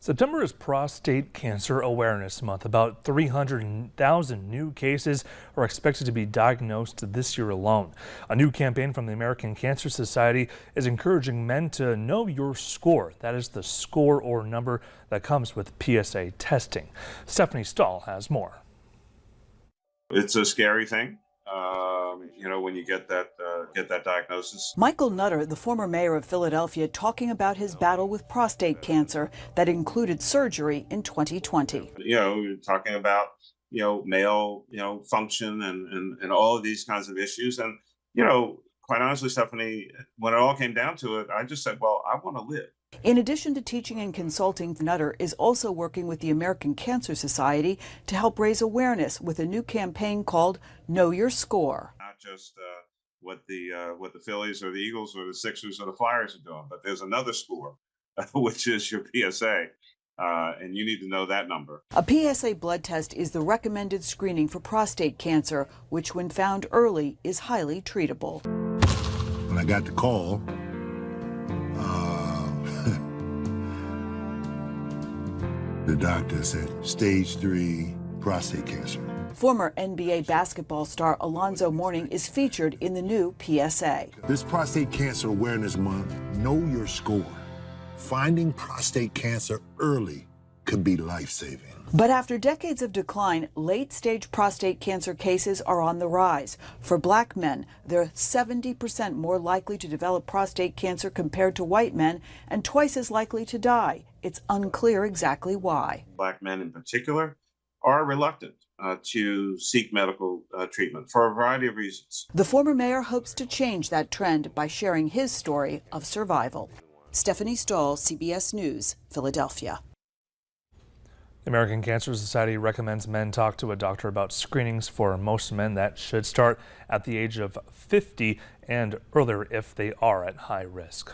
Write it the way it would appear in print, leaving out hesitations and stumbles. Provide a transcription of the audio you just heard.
September is Prostate Cancer Awareness Month. About 300,000 new cases are expected to be diagnosed this year alone. A new campaign from the American Cancer Society is encouraging men to know your score. That is the score or number that comes with PSA testing. Stephanie Stahl has more. It's a scary thing, when you get that diagnosis. Michael Nutter, the former mayor of Philadelphia, talking about his battle with prostate cancer that included surgery in 2020. You're talking about, male, function and all of these kinds of issues. And, quite honestly, Stephanie, when it all came down to it, I just said, well, I want to live. In addition to teaching and consulting, Nutter is also working with the American Cancer Society to help raise awareness with a new campaign called Know Your Score. Not just what the Phillies or the Eagles or the Sixers or the Flyers are doing, but there's another score, which is your PSA, and you need to know that number. A PSA blood test is the recommended screening for prostate cancer, which when found early is highly treatable. When I got the call, the doctor said stage 3 prostate cancer. Former NBA basketball star Alonzo Mourning is featured in the new PSA. This Prostate Cancer Awareness Month, know your score. Finding prostate cancer early could be life-saving. But after decades of decline, late-stage prostate cancer cases are on the rise. For black men, they're 70% more likely to develop prostate cancer compared to white men and twice as likely to die. It's unclear exactly why. Black men in particular are reluctant to seek medical treatment for a variety of reasons. The former mayor hopes to change that trend by sharing his story of survival. Stephanie Stahl, CBS News, Philadelphia. The American Cancer Society recommends men talk to a doctor about screenings. For most men, that should start at the age of 50 and earlier if they are at high risk.